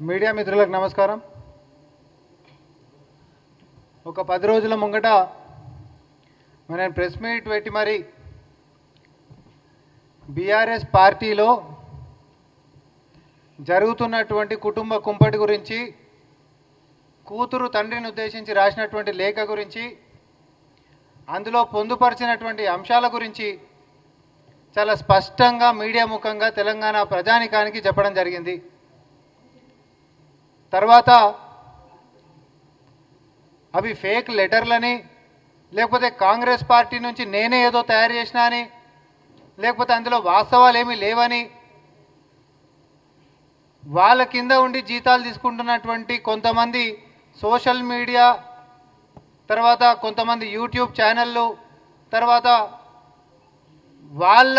Media మిత్రులకు నమస్కారం. ఒక 10 రోజుల ముంగట నేను ప్రెస్ మీట్ పెట్టి మరి బీఆర్ఎస్ పార్టీలో జరుగుతున్నటువంటి కుటుంబ కుంపటి గురించి, కూతురు తండ్రిని ఉద్దేశించి రాసినటువంటి లేఖ గురించి, అందులో పొందుపరిచినటువంటి అంశాల గురించి చాలా స్పష్టంగా మీడియా ముఖంగా తెలంగాణ ప్రజానికానికి చెప్పడం జరిగింది. తర్వాత అవి ఫేక్ లెటర్లని, లేకపోతే కాంగ్రెస్ పార్టీ నుంచి నేనే ఏదో తయారు చేసినా అని, లేకపోతే అందులో వాస్తవాలు ఏమీ లేవని, వాళ్ళ కింద ఉండి జీతాలు తీసుకుంటున్నటువంటి కొంతమంది సోషల్ మీడియా, తర్వాత కొంతమంది యూట్యూబ్ ఛానళ్ళు, తర్వాత వాళ్ళ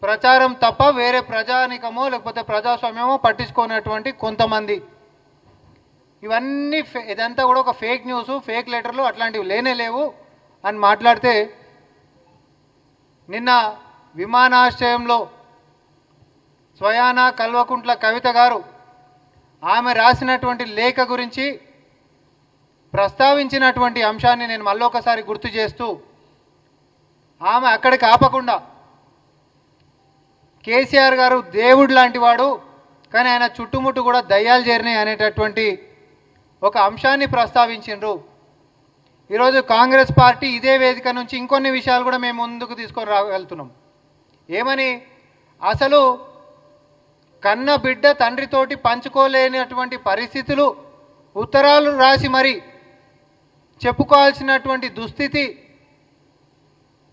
ప్రచారం తప్ప వేరే ప్రజానికమో లేకపోతే ప్రజాస్వామ్యమో పట్టించుకున్నటువంటి కొంతమంది, ఇవన్నీ ఇదంతా కూడా ఒక ఫేక్ న్యూస్, ఫేక్ లెటర్లు అట్లాంటివి లేనే లేవు అని మాట్లాడితే, నిన్న విమానాశ్రయంలో స్వయాన కల్వకుంట్ల కవిత గారు ఆమె రాసినటువంటి లేఖ గురించి ప్రస్తావించినటువంటి అంశాన్ని నేను మళ్ళొకసారి గుర్తు చేస్తూ, ఆమె అక్కడికి ఆపకుండా కేసీఆర్ గారు దేవుడు లాంటి వాడు, కానీ ఆయన చుట్టుముట్టు కూడా దయ్యాలు చేరినాయి అనేటటువంటి ఒక అంశాన్ని ప్రస్తావించిండ్రు. ఈరోజు కాంగ్రెస్ పార్టీ ఇదే వేదిక నుంచి ఇంకొన్ని విషయాలు కూడా మేము ముందుకు తీసుకొని రాగలుగుతున్నాం. ఏమని, అసలు కన్న బిడ్డ తండ్రితోటి పంచుకోలేనటువంటి పరిస్థితులు, ఉత్తరాలు రాసి మరి చెప్పుకోవాల్సినటువంటి దుస్థితి,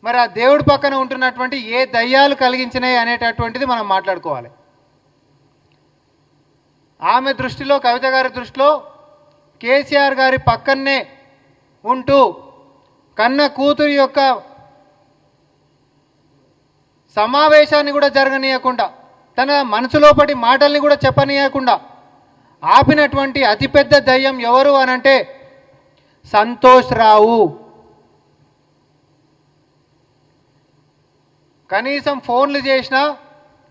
మరి ఆ దేవుడి పక్కన ఉంటున్నటువంటి ఏ దయ్యాలు కలిగించినాయి అనేటటువంటిది మనం మాట్లాడుకోవాలి. ఆమె దృష్టిలో, కవిత గారి దృష్టిలో కేసీఆర్ గారి పక్కనే ఉంటూ కన్న కూతురు యొక్క సమావేశాన్ని కూడా జరగనీయకుండా, తన మనసులోపటి మాటల్ని కూడా చెప్పనీయకుండా ఆపినటువంటి అతిపెద్ద దయ్యం ఎవరు అనంటే సంతోష్ రావు. కనీసం ఫోన్లు చేసినా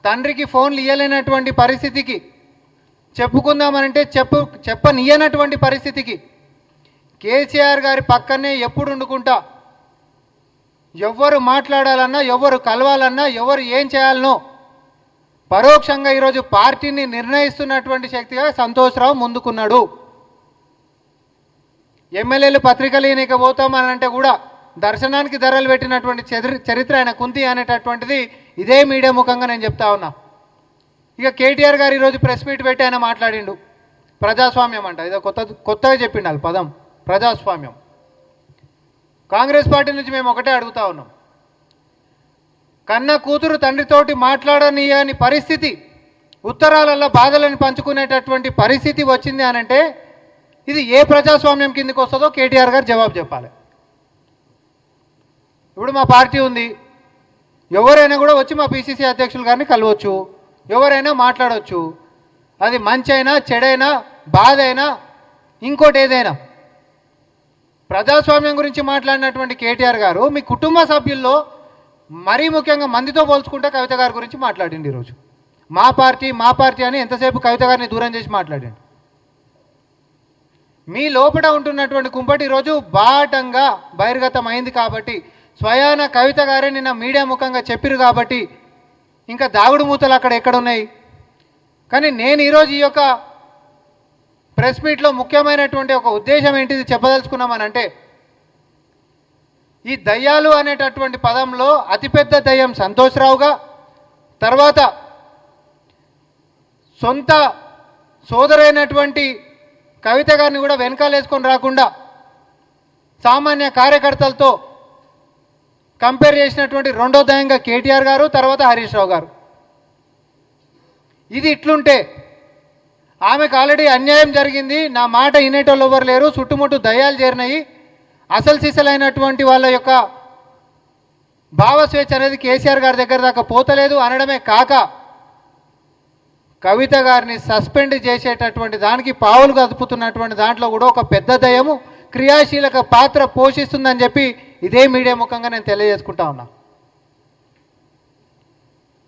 తండ్రికి ఫోన్లు ఇవ్వలేనటువంటి పరిస్థితికి, చెప్పుకుందామనంటే చెప్పనియనటువంటి పరిస్థితికి, కేసీఆర్ గారి పక్కనే ఎప్పుడు వండుకుంటా, ఎవరు మాట్లాడాలన్నా, ఎవరు కలవాలన్నా, ఎవరు ఏం చేయాలనో పరోక్షంగా ఈరోజు పార్టీని నిర్ణయిస్తున్నటువంటి శక్తిగా సంతోష్రావు ముందుకున్నాడు. ఎమ్మెల్యేలు పత్రికలు ఇవ్వకపోతామనంటే కూడా దర్శనానికి ధరలు పెట్టినటువంటి చరిత్ర ఆయనకు ఉంది అనేటటువంటిది ఇదే మీడియా ముఖంగా నేను చెప్తా ఉన్నా. ఇక కేటీఆర్ గారు ఈరోజు ప్రెస్ మీట్ పెట్టి ఆయన మాట్లాడిండు. ప్రజాస్వామ్యం అంట, ఇదో కొత్తగా చెప్పిండు వాళ్ళు పదం, ప్రజాస్వామ్యం. కాంగ్రెస్ పార్టీ నుంచి మేము ఒకటే అడుగుతా ఉన్నాం, కన్న కూతురు తండ్రితోటి మాట్లాడనీయని పరిస్థితి, ఉత్తరాలలో బాధలను పంచుకునేటటువంటి పరిస్థితి వచ్చింది అనంటే ఇది ఏ ప్రజాస్వామ్యం కిందకి వస్తుందో కేటీఆర్ గారు జవాబు చెప్పాలి. ఇప్పుడు మా పార్టీ ఉంది, ఎవరైనా కూడా వచ్చి మా పిసిసి అధ్యక్షులు గారిని కలవచ్చు, ఎవరైనా మాట్లాడవచ్చు. అది మంచి అయినా, చెడైనా, బాధ అయినా, ఇంకోటి ఏదైనా. ప్రజాస్వామ్యం గురించి మాట్లాడినటువంటి కేటీఆర్ గారు మీ కుటుంబ సభ్యుల్లో మరీ ముఖ్యంగా మందితో పోల్చుకుంటే కవిత గారి గురించి మాట్లాడింది. ఈరోజు మా పార్టీ అని ఎంతసేపు కవిత గారిని దూరం చేసి మాట్లాడండి. మీ లోపల ఉంటున్నటువంటి కుంపటి ఈరోజు బాటంగా బహిర్గతం అయింది కాబట్టి, స్వయాన కవిత గారే నిన్న మీడియా ముఖంగా చెప్పిరు కాబట్టి ఇంకా దాగుడు మూతలు అక్కడ ఎక్కడున్నాయి. కానీ నేను ఈరోజు ఈ యొక్క ప్రెస్ మీట్లో ముఖ్యమైనటువంటి ఒక ఉద్దేశం ఏంటిది చెప్పదలుచుకున్నామనంటే, ఈ దయ్యాలు అనేటటువంటి పదంలో అతిపెద్ద దయ్యం సంతోష్రావుగా, తర్వాత సొంత సోదరైనటువంటి కవిత గారిని కూడా వెనకాలేసుకొని రాకుండా సామాన్య కార్యకర్తలతో కంపేర్ చేసినటువంటి రెండో దయంగా కేటీఆర్ గారు, తర్వాత హరీష్ రావు గారు. ఇది ఇట్లుంటే ఆమెకు ఆల్రెడీ అన్యాయం జరిగింది, నా మాట వినేటోళ్ళు ఎవరు లేరు, చుట్టుముట్టు దయ్యాలు చేరినాయి, అసలు సిసలైనటువంటి వాళ్ళ యొక్క భావస్వేచ్ఛ అనేది కేసీఆర్ గారి దగ్గర దాకా పోతలేదు అనడమే కాక, కవిత గారిని సస్పెండ్ చేసేటటువంటి దానికి పావులు కదుపుతున్నటువంటి దాంట్లో కూడా ఒక పెద్ద దయ్యము క్రియాశీలక పాత్ర పోషిస్తుందని చెప్పి ఇదే మీడియా ముఖంగా నేను తెలియజేసుకుంటా ఉన్నా.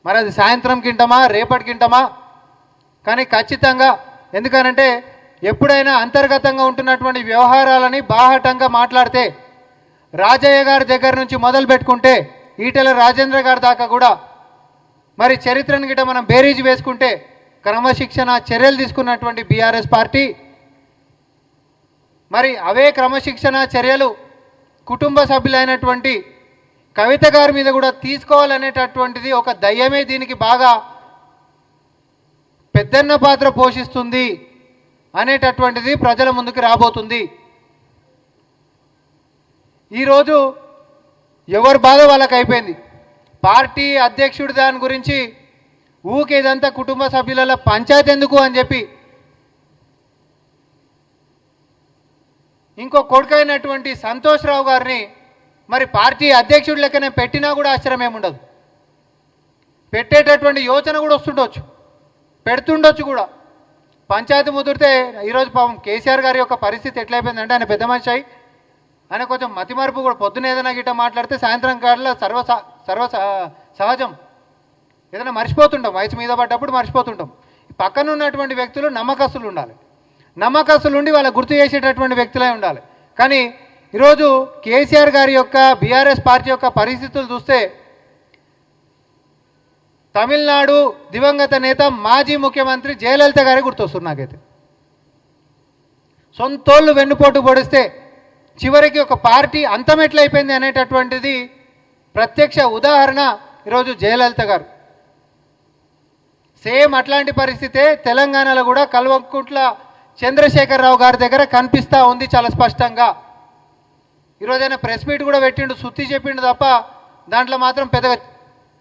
మరి అది సాయంత్రం కింటమా రేపటి కింటమా, కానీ ఖచ్చితంగా ఎందుకనంటే ఎప్పుడైనా అంతర్గతంగా ఉంటున్నటువంటి వ్యవహారాలని బాహటంగా మాట్లాడితే రాజయ్య గారి దగ్గర నుంచి మొదలు పెట్టుకుంటే ఈటెల రాజేంద్ర గారి దాకా కూడా మరి చరిత్రను గిట్ట మనం బేరీజు వేసుకుంటే క్రమశిక్షణ చర్యలు తీసుకున్నటువంటి బీఆర్ఎస్ పార్టీ మరి అవే క్రమశిక్షణ చర్యలు కుటుంబ సభ్యులైనటువంటి కవిత గారి మీద కూడా తీసుకోవాలనేటటువంటిది ఒక దయ్యమే దీనికి బాగా పెద్దన్న పాత్ర పోషిస్తుంది అనేటటువంటిది ప్రజల ముందుకు రాబోతుంది. ఈరోజు ఎవరి బాధ వాళ్ళకి అయిపోయింది. పార్టీ అధ్యక్షుడి దాని గురించి ఊకేదంతా కుటుంబ సభ్యుల పంచాయతీ ఎందుకు అని చెప్పి ఇంకో కొడుకైనటువంటి సంతోష్ రావు గారిని మరి పార్టీ అధ్యక్షుడి లెక్కనే పెట్టినా కూడా ఆశ్చర్యం ఏముండదు. పెట్టేటటువంటి యోచన కూడా వస్తుండొచ్చు, పెడుతుండొచ్చు కూడా. పంచాయతీ ముదిరితే ఈరోజు పాపం కేసీఆర్ గారి యొక్క పరిస్థితి ఎట్లయిపోయిందంటే ఆయన పెద్ద మనిషి అయి ఆయన కొంచెం మతిమరుపు కూడా పొద్దున ఏదైనా గిట్ట మాట్లాడితే సాయంత్రం కాడలో సర్వ సహజం ఏదైనా మర్చిపోతుంటాం, వయసు మీద పడ్డప్పుడు మర్చిపోతుంటాం. పక్కన ఉన్నటువంటి వ్యక్తులు నమ్మకస్తులు ఉండాలి, నమ్మకస్తులు ఉండి వాళ్ళ గుర్తు చేసేటటువంటి వ్యక్తులే ఉండాలి. కానీ ఈరోజు కేసీఆర్ గారి యొక్క బీఆర్ఎస్ పార్టీ యొక్క పరిస్థితులు చూస్తే తమిళనాడు దివంగత నేత మాజీ ముఖ్యమంత్రి జయలలిత గారే గుర్తొస్తుంది నాకైతే. సొంతోళ్ళు వెన్నుపోటు పొడిస్తే చివరికి ఒక పార్టీ అంతమెట్లయిపోయింది అనేటటువంటిది ప్రత్యక్ష ఉదాహరణ ఈరోజు జయలలిత గారు. సేమ్ అట్లాంటి పరిస్థితే తెలంగాణలో కూడా కల్వకుంట్ల చంద్రశేఖరరావు గారి దగ్గర కనిపిస్తూ ఉంది చాలా స్పష్టంగా. ఈరోజు ఆయన ప్రెస్ మీట్ కూడా పెట్టిండు, సుత్తి చెప్పిండు తప్ప దాంట్లో మాత్రం పెద్దగా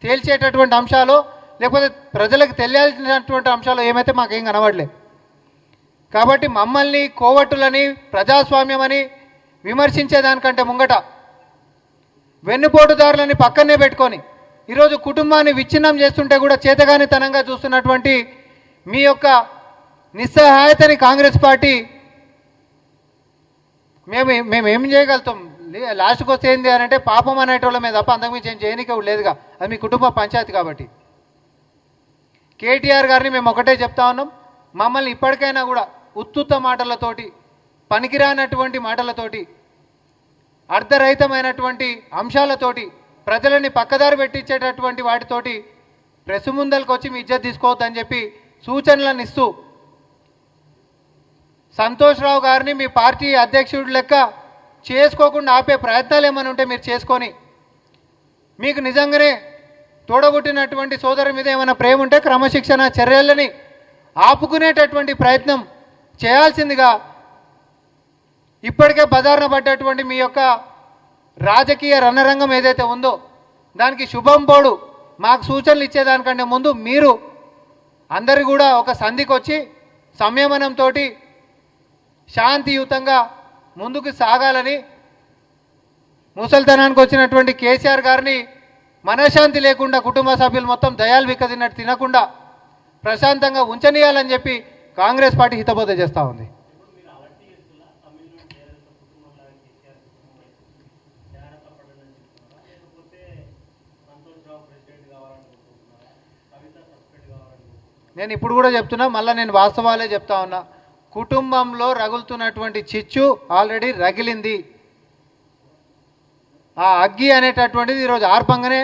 తేల్చేటటువంటి అంశాలు లేకపోతే ప్రజలకు తెలియాల్సినటువంటి అంశాలు ఏమైతే మాకేం కనబడలేదు. కాబట్టి మమ్మల్ని కోవట్టులని ప్రజాస్వామ్యం అని విమర్శించేదానికంటే ముంగట వెన్నుపోటుదారులని పక్కనే పెట్టుకొని ఈరోజు కుటుంబాన్ని విచ్ఛిన్నం చేస్తుంటే కూడా చేతగానితనంగా చూస్తున్నటువంటి మీ యొక్క నిస్సహాయతని కాంగ్రెస్ పార్టీ మేము ఏం చేయగలుగుతాం? లాస్ట్కి వస్తే ఏంది అని అంటే పాపం అనేటోళ్ళ మీద తప్ప అంతకుమించి ఏం చేయనికే లేదుగా, అది మీ కుటుంబ పంచాయతీ. కాబట్టి కేటీఆర్ గారిని మేము ఒకటే చెప్తా ఉన్నాం, మమ్మల్ని ఇప్పటికైనా కూడా ఉత్తుత్త మాటలతోటి, పనికిరానటువంటి మాటలతోటి, అర్ధరహితమైనటువంటి అంశాలతోటి ప్రజలని పక్కదారి పెట్టించేటటువంటి వాటితోటి ప్రెస్ ముందరికి వచ్చి మీ ఇజ్జత్ తీసుకోవద్దని చెప్పి సూచనలను ఇస్తూ సంతోష్ రావు గారిని మీ పార్టీ అధ్యక్షుడి లెక్క చేసుకోకుండా ఆపే ప్రయత్నాలు ఏమైనా ఉంటే మీరు చేసుకొని, మీకు నిజంగానే తోడబుట్టినటువంటి సోదరు మీద ఏమైనా ప్రేమ ఉంటే క్రమశిక్షణ చర్యలని ఆపుకునేటటువంటి ప్రయత్నం చేయాల్సిందిగా ఇప్పటికే బదారణ పడ్డటువంటి మీ యొక్క రాజకీయ రణరంగం ఏదైతే ఉందో దానికి శుభం పోడు మాకు సూచనలు ఇచ్చేదానికంటే ముందు మీరు అందరు కూడా ఒక సంధికి వచ్చి సంయమనంతో శాంతియుతంగా ముందుకు సాగాలని, ముసల్తనానికి వచ్చినటువంటి కేసీఆర్ గారిని మనశ్శాంతి లేకుండా కుటుంబ సభ్యులు మొత్తం దయాలు విక్కదిన్నట్టు తినకుండా ప్రశాంతంగా ఉంచనీయాలని చెప్పి కాంగ్రెస్ పార్టీ హితబోధ చేస్తూ ఉంది. నేను ఇప్పుడు కూడా చెప్తున్నా, మళ్ళీ నేను వాస్తవాలే చెప్తా ఉన్నా. కుటుంబంలో రగులుతున్నటువంటి చిచ్చు ఆల్రెడీ రగిలింది. ఆ అగ్గి అనేటటువంటిది ఈరోజు ఆర్పంగానే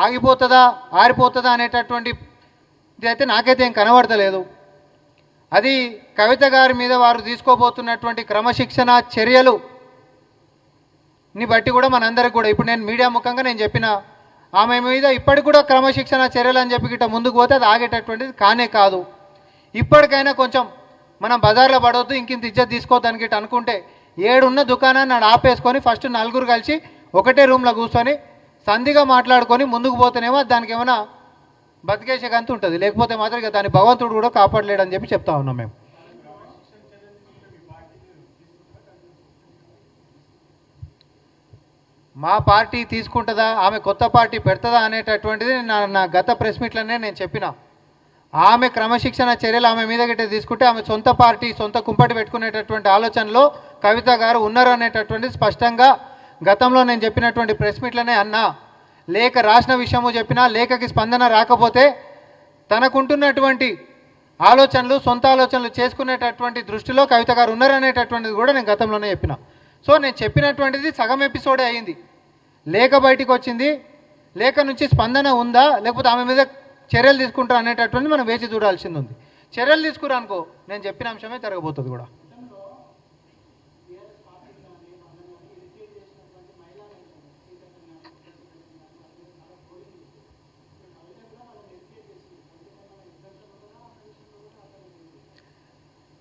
ఆగిపోతుందా ఆరిపోతుందా అనేటటువంటి ఇది అయితే నాకైతే ఏం కనబడతలేదు. అది కవిత గారి మీద వారు తీసుకోబోతున్నటువంటి క్రమశిక్షణ చర్యలు ని బట్టి కూడా మనందరికి కూడా ఇప్పుడు నేను మీడియా ముఖంగా నేను చెప్పిన ఆమె మీద ఇప్పటికి కూడా క్రమశిక్షణ చర్యలు అని చెప్పి గిట్ట ముందుకు పోతే అది ఆగేటటువంటిది కానే కాదు. ఇప్పటికైనా కొంచెం మనం బజార్లో పడవద్దు, ఇంకింత ఇజ్జత్ తీసుకోవద్దని గిట్ట అనుకుంటే ఏడున్న దుకాణాన్ని నాడు ఆపేసుకొని ఫస్ట్ నలుగురు కలిసి ఒకటే రూమ్లో కూర్చొని సంధిగా మాట్లాడుకొని ముందుకు పోతేనేమో దానికి ఏమైనా బతికేసే గంతు ఉంటుంది, లేకపోతే మాత్రం ఇక దాని భగవంతుడు కూడా కాపాడలేడని చెప్పి చెప్తా ఉన్నాం మేము. మా పార్టీ తీసుకుంటుందా, ఆమె కొత్త పార్టీ పెడుతుందా అనేటటువంటిది నా గత ప్రెస్ మీట్లోనే నేను చెప్పిన. ఆమె క్రమశిక్షణ చర్యలు ఆమె మీద గిట్ట తీసుకుంటే ఆమె సొంత పార్టీ సొంత కుంపటి పెట్టుకునేటటువంటి ఆలోచనలో కవిత గారు ఉన్నారు అనేటటువంటి స్పష్టంగా గతంలో నేను చెప్పినటువంటి ప్రెస్ మీట్లోనే అన్నా. లేఖ రాసిన విషయము చెప్పినా లేఖకి స్పందన రాకపోతే తనకుంటున్నటువంటి ఆలోచనలు సొంత ఆలోచనలు చేసుకునేటటువంటి దృష్టిలో కవిత గారు ఉన్నారనేటటువంటిది కూడా నేను గతంలోనే చెప్పిన. సో నేను చెప్పినటువంటిది సగం ఎపిసోడే అయింది. లేఖ బయటికి వచ్చింది, లేఖ నుంచి స్పందన ఉందా లేకపోతే ఆమె మీద చర్యలు తీసుకుంటారు అనేటటువంటి మనం వేచి చూడాల్సింది ఉంది. చర్యలు తీసుకురా అనుకో నేను చెప్పిన అంశమే జరగబోతుంది కూడా.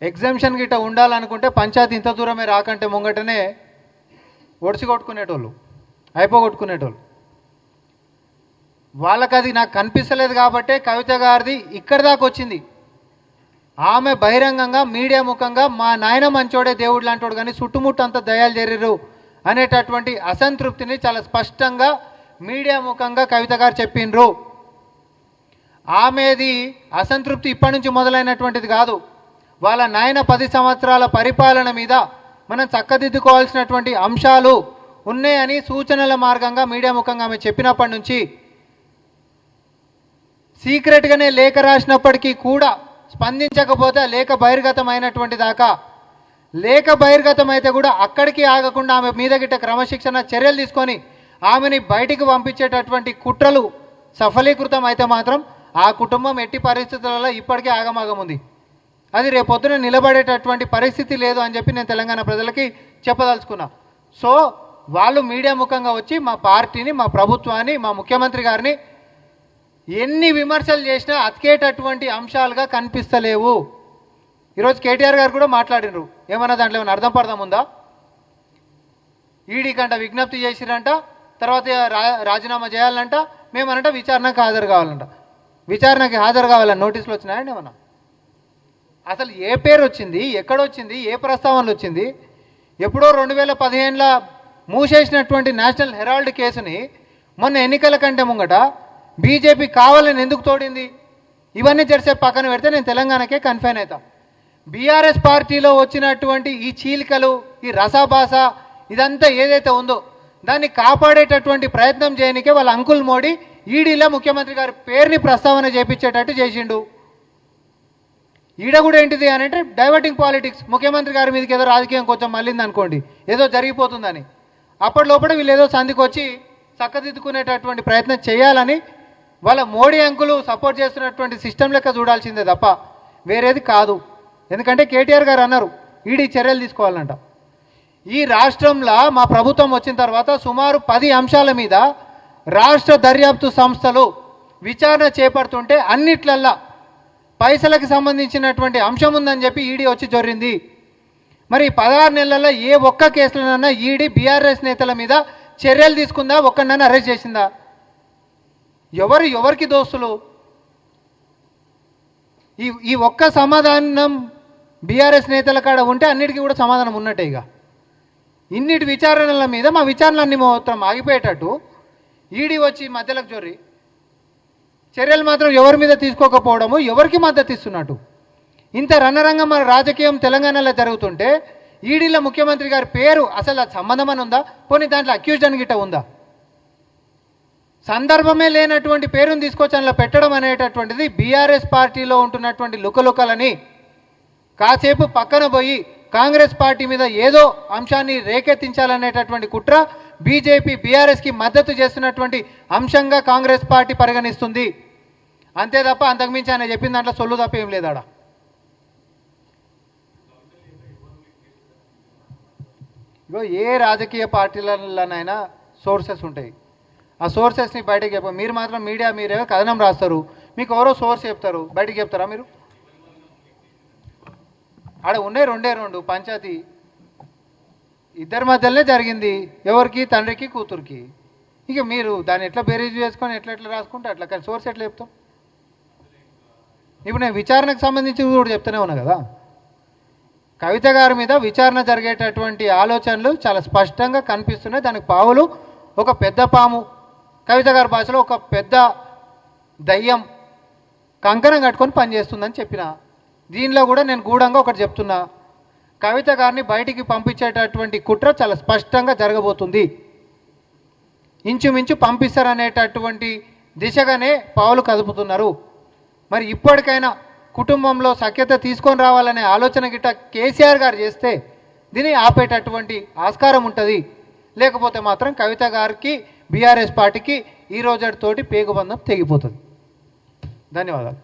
ఎగ్జామ్షన్ గిట్ట ఉండాలనుకుంటే పంచాయతీ ఇంత దూరమే రాకంటే ముంగటనే ఒడిసి కొట్టుకునేటోళ్ళు, అయిపోగొట్టుకునేటోళ్ళు. వాళ్ళకి అది నాకు కనిపిస్తలేదు కాబట్టే కవిత గారిది ఇక్కడి దాకా వచ్చింది. ఆమె బహిరంగంగా మీడియా ముఖంగా మా నాయన మంచోడే దేవుడు లాంటోడు కానీ చుట్టుముట్టంతా దయాలు జరిరు అనేటటువంటి అసంతృప్తిని చాలా స్పష్టంగా మీడియా ముఖంగా కవిత గారు చెప్పిండ్రు. ఆమెది అసంతృప్తి ఇప్పటి నుంచి మొదలైనటువంటిది కాదు. వాళ్ళ నాయన 10 సంవత్సరాల పరిపాలన మీద మనం చక్కదిద్దుకోవాల్సినటువంటి అంశాలు ఉన్నాయని సూచనల మార్గంగా మీడియా ముఖంగా ఆమె చెప్పినప్పటి నుంచి సీక్రెట్గానే లేఖ రాసినప్పటికీ కూడా స్పందించకపోతే లేఖ బహిర్గతం అయినటువంటి దాకా, లేఖ బహిర్గతం అయితే కూడా అక్కడికి ఆగకుండా ఆమె మీద గిట్ట క్రమశిక్షణ చర్యలు తీసుకొని ఆమెని బయటికి పంపించేటటువంటి కుట్రలు సఫలీకృతం అయితే మాత్రం ఆ కుటుంబం ఎట్టి పరిస్థితులలో ఇప్పటికే ఆగమాగం ఉంది. అది రేపొద్దున నిలబడేటటువంటి పరిస్థితి లేదు అని చెప్పి నేను తెలంగాణ ప్రజలకి చెప్పదలుచుకున్నా. సో వాళ్ళు మీడియా ముఖంగా వచ్చి మా పార్టీని, మా ప్రభుత్వాన్ని, మా ముఖ్యమంత్రి గారిని ఎన్ని విమర్శలు చేసినా అతికేటటువంటి అంశాలుగా కనిపిస్తలేవు. ఈరోజు కేటీఆర్ గారు కూడా మాట్లాడినరు. ఏమన్నా దాంట్లో ఏమైనా అర్థం పడదాం ఉందా? ఈడీ కంట విజ్ఞప్తి చేసిరంట, తర్వాత రాజీనామా చేయాలంట, మేమనంట విచారణకు హాజరు కావాలంట. విచారణకి హాజరు కావాలని నోటీసులు వచ్చినాయండి ఏమన్నా? అసలు ఏ పేరు వచ్చింది, ఎక్కడొచ్చింది, ఏ ప్రస్తావనలు వచ్చింది? ఎప్పుడో 2015లో మూసేసినటువంటి నేషనల్ హెరాల్డ్ కేసుని మొన్న ఎన్నికల కంటే ముంగట బీజేపీ కావాలని ఎందుకు తోడింది? ఇవన్నీ జరిసే పక్కన పెడితే నేను తెలంగాణకే కన్ఫైన్ అవుతా. బీఆర్ఎస్ పార్టీలో వచ్చినటువంటి ఈ చీలికలు, ఈ రసాభాస ఇదంతా ఏదైతే ఉందో దాన్ని కాపాడేటటువంటి ప్రయత్నం చేయనికే వాళ్ళ అంకుల్ మోడీ ఈడీలో ముఖ్యమంత్రి గారి పేరుని ప్రస్తావన చేపించేటట్టు చేసిండు. ఈడ కూడా ఏంటిది అని అంటే డైవర్టింగ్ పాలిటిక్స్. ముఖ్యమంత్రి గారి మీదకి ఏదో రాజకీయం కొంచెం మళ్ళింది అనుకోండి, ఏదో జరిగిపోతుందని అప్పటి లోపల వీళ్ళు ఏదో సంధికి వచ్చి చక్కదిద్దుకునేటటువంటి ప్రయత్నం చేయాలని వాళ్ళ మోడీ అంకులు సపోర్ట్ చేస్తున్నటువంటి సిస్టమ్ లెక్క చూడాల్సిందే తప్ప వేరేది కాదు. ఎందుకంటే కేటీఆర్ గారు అన్నారు ఈడీ చర్యలు తీసుకోవాలంట. ఈ రాష్ట్రంలో మా ప్రభుత్వం వచ్చిన తర్వాత సుమారు 10 అంశాల మీద రాష్ట్ర దర్యాప్తు సంస్థలు విచారణ చేపడుతుంటే అన్నిట్లల్లా పైసలకు సంబంధించినటువంటి అంశం ఉందని చెప్పి ఈడీ వచ్చి జొర్రింది. మరి 16 నెలల్లో ఏ ఒక్క కేసులోనన్నా ఈడీ బీఆర్ఎస్ నేతల మీద చర్యలు తీసుకుందా? ఒక్కడన్నా అరెస్ట్ చేసిందా? ఎవరికి దోస్తులు? ఈ ఒక్క సమాధానం బీఆర్ఎస్ నేతల కాడ ఉంటే అన్నిటికీ కూడా సమాధానం ఉన్నట్టే. ఇక ఇన్నిటి విచారణల మీద మా విచారణలన్నీ మొత్తం ఆగిపోయేటట్టు ఈడీ వచ్చి మధ్యలోకి జొర్రి చర్యలు మాత్రం ఎవరి మీద తీసుకోకపోవడము, ఎవరికి మద్దతు ఇస్తున్నట్టు ఇంత రణరంగం మన రాజకీయం తెలంగాణలో జరుగుతుంటే ఈడీలో ముఖ్యమంత్రి గారి పేరు అసలు అది సంబంధం అని ఉందా? పోనీ దాంట్లో అక్యూజ్డ్ అని గిట్ట ఉందా? సందర్భమే లేనటువంటి పేరుని తీసుకొచ్చి అందులో పెట్టడం అనేటటువంటిది బీఆర్ఎస్ పార్టీలో ఉంటున్నటువంటి లుకలుకలని కాసేపు పక్కన పోయి కాంగ్రెస్ పార్టీ మీద ఏదో అంశాన్ని రేకెత్తించాలనేటటువంటి కుట్ర బీజేపీ బీఆర్ఎస్కి మద్దతు చేస్తున్నటువంటి అంశంగా కాంగ్రెస్ పార్టీ పరిగణిస్తుంది. అంతే తప్ప అంతకుమించి ఆయన చెప్పిన దాంట్లో సొల్లు తప్ప ఏం లేదాడ. ఇగో ఏ రాజకీయ పార్టీలలోనైనా సోర్సెస్ ఉంటాయి. ఆ సోర్సెస్ని బయటకు చెప్పారు. మీరు మాత్రం మీడియా మీరే కథనం రాస్తారు, మీకు ఎవరో సోర్స్ చెప్తారు, బయటకు చెప్తారా మీరు? ఆడ ఉన్నాయి రెండు పంచాయతీ ఇద్దరి మధ్యలోనే జరిగింది. ఎవరికి? తండ్రికి కూతురికి. ఇక మీరు దాన్ని ఎట్లా బేరీజ్ చేసుకొని ఎట్లా రాసుకుంటే అట్లా, కానీ సోర్స్ ఎట్లా చెప్తాం? ఇప్పుడు నేను విచారణకు సంబంధించి కూడా చెప్తూనే ఉన్నా కదా. కవిత గారి మీద విచారణ జరిగేటటువంటి ఆలోచనలు చాలా స్పష్టంగా కనిపిస్తున్నాయి. దానికి పావులు ఒక పెద్ద పాము, కవిత గారి భాషలో ఒక పెద్ద దయ్యం కంకణం కట్టుకొని పనిచేస్తుందని చెప్పిన. దీనిలో కూడా నేను గూఢంగా ఒకటి చెప్తున్నా, కవిత గారిని బయటికి పంపించేటటువంటి కుట్ర చాలా స్పష్టంగా జరగబోతుంది. ఇంచుమించు పంపిస్తారనేటటువంటి దిశగానే పావులు కదుపుతున్నారు. మరి ఇప్పటికైనా కుటుంబంలో సఖ్యత తీసుకొని రావాలనే ఆలోచన గిట్ట కేసీఆర్ గారు చేస్తే దీన్ని ఆపేటటువంటి ఆస్కారం ఉంటుంది. లేకపోతే మాత్రం కవిత గారికి బీఆర్ఎస్ పార్టీకి ఈ రోజుతోటి పేగుబంధం తెగిపోతుంది. ధన్యవాదాలు.